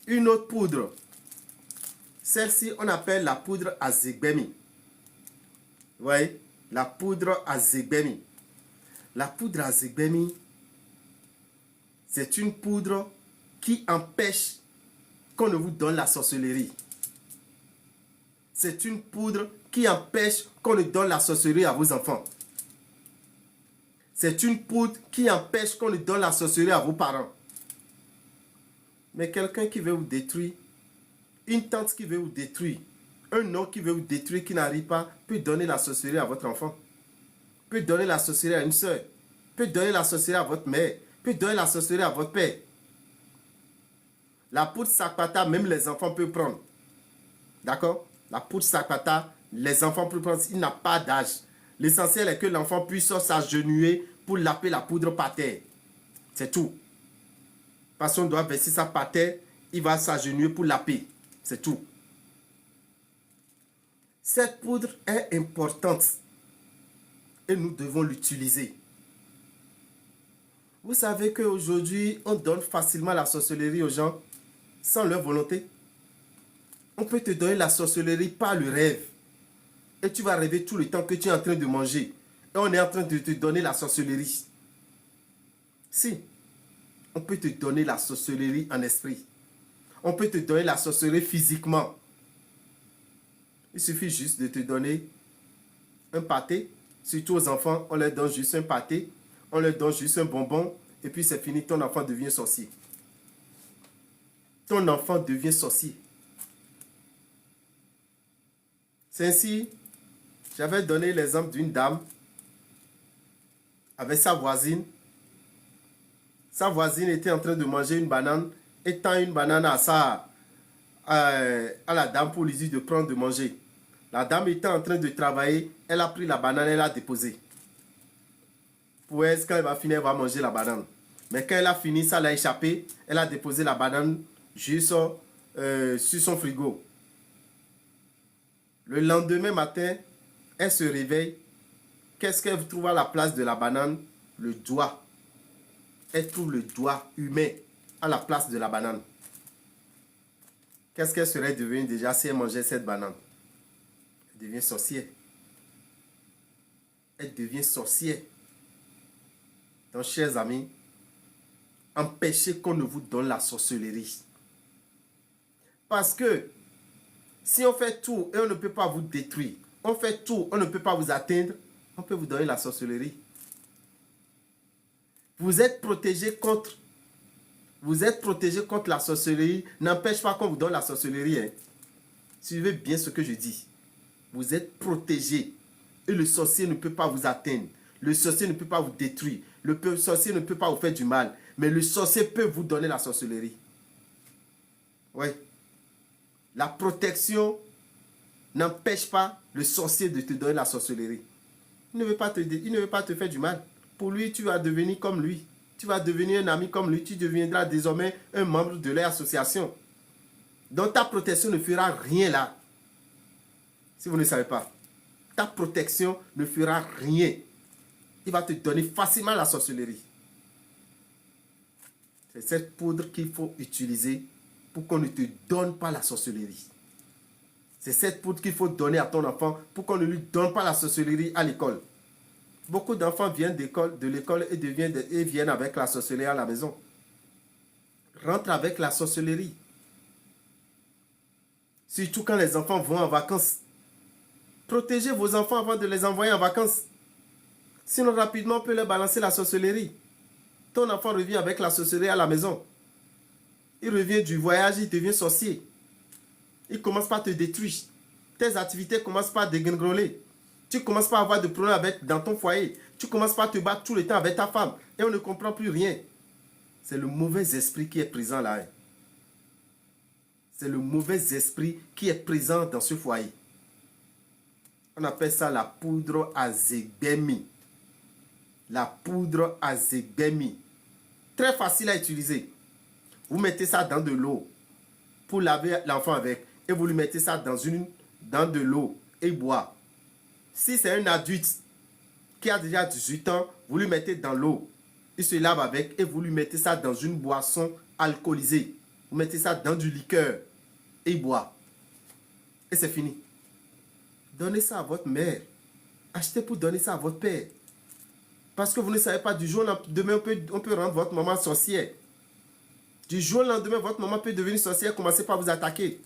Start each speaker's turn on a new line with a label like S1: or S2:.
S1: Une autre poudre. Celle-ci, on appelle la poudre Azegbemi. Vous voyez? La poudre Azegbemi. La poudre Azegbemi, c'est une poudre qui empêche qu'on ne vous donne la sorcellerie. C'est une poudre qui empêche qu'on ne donne la sorcellerie à vos enfants. C'est une poudre qui empêche qu'on ne donne la sorcellerie à vos parents. Mais quelqu'un qui veut vous détruire, une tante qui veut vous détruire, un oncle qui veut vous détruire, qui n'arrive pas, peut donner la sorcellerie à votre enfant. Peut donner la sorcellerie à une soeur. Peut donner la sorcellerie à votre mère. Peut donner la sorcellerie à votre père. La poudre Sakpata, même les enfants peuvent prendre. D'accord? La poudre Sakpata, les enfants peuvent prendre. Il n'a pas d'âge. L'essentiel est que l'enfant puisse s'agenouiller pour laper la poudre par terre. C'est tout. Parce qu'on doit verser ça par terre, il va s'agenouiller pour laper. C'est tout. Cette poudre est importante et nous devons l'utiliser. Vous savez qu'aujourd'hui, on donne facilement la sorcellerie aux gens sans leur volonté. On peut te donner la sorcellerie par le rêve. Et tu vas rêver tout le temps que tu es en train de manger. Et on est en train de te donner la sorcellerie. Si, on peut te donner la sorcellerie en esprit. On peut te donner la sorcellerie physiquement. Il suffit juste de te donner un pâté. Surtout aux enfants, on leur donne juste un pâté. On leur donne juste un bonbon. Et puis c'est fini, ton enfant devient sorcier. Ton enfant devient sorcier. C'est ainsi, j'avais donné l'exemple d'une dame avec sa voisine. Sa voisine était en train de manger une banane et tend une banane à la dame pour lui dire de prendre de manger. La dame était en train de travailler, elle a pris la banane, elle l'a déposée. Pour elle, quand elle va finir, elle va manger la banane. Mais quand elle a fini, ça l'a échappé, elle a déposé la banane juste sur son frigo. Le lendemain matin, elle se réveille. Qu'est-ce qu'elle trouve à la place de la banane? Le doigt. Elle trouve le doigt humain à la place de la banane. Qu'est-ce qu'elle serait devenue déjà si elle mangeait cette banane? Elle devient sorcière. Elle devient sorcière. Donc, chers amis, empêchez qu'on ne vous donne la sorcellerie. Parce que si on fait tout et on ne peut pas vous détruire, on fait tout, on ne peut pas vous atteindre, on peut vous donner la sorcellerie. Vous êtes protégé contre la sorcellerie, n'empêche pas qu'on vous donne la sorcellerie. Hein. Suivez bien ce que je dis. Vous êtes protégé et le sorcier ne peut pas vous atteindre. Le sorcier ne peut pas vous détruire. Le sorcier ne peut pas vous faire du mal. Mais le sorcier peut vous donner la sorcellerie. Oui. La protection n'empêche pas le sorcier de te donner la sorcellerie. Il ne veut pas te faire du mal. Pour lui, tu vas devenir comme lui. Tu vas devenir un ami comme lui. Tu deviendras désormais un membre de l'association. Donc ta protection ne fera rien là. Si vous ne savez pas. Ta protection ne fera rien. Il va te donner facilement la sorcellerie. C'est cette poudre qu'il faut utiliser pour qu'on ne te donne pas la sorcellerie. C'est cette poudre qu'il faut donner à ton enfant pour qu'on ne lui donne pas la sorcellerie à l'école. Beaucoup d'enfants viennent de l'école et viennent avec la sorcellerie à la maison. Rentre avec la sorcellerie. Surtout quand les enfants vont en vacances. Protégez vos enfants avant de les envoyer en vacances. Sinon, rapidement, on peut leur balancer la sorcellerie. Ton enfant revient avec la sorcellerie à la maison. Il revient du voyage, il devient sorcier. Il commence par te détruire. Tes activités commencent par dégringoler. Tu commences par avoir des problèmes dans ton foyer. Tu commences par te battre tout le temps avec ta femme. Et on ne comprend plus rien. C'est le mauvais esprit qui est présent là. C'est le mauvais esprit qui est présent dans ce foyer. On appelle ça la poudre Azegbemi. La poudre Azegbemi. Très facile à utiliser. Vous mettez ça dans de l'eau pour laver l'enfant avec. Et vous lui mettez ça dans de l'eau et il boit. Si c'est un adulte qui a déjà 18 ans, vous lui mettez dans l'eau. Il se lave avec et vous lui mettez ça dans une boisson alcoolisée. Vous mettez ça dans du liqueur et il boit. Et c'est fini. Donnez ça à votre mère. Achetez pour donner ça à votre père. Parce que vous ne savez pas, du jour au lendemain, on peut rendre votre maman sorcière. Du jour au lendemain, votre maman peut devenir sorcière, commencer par vous attaquer.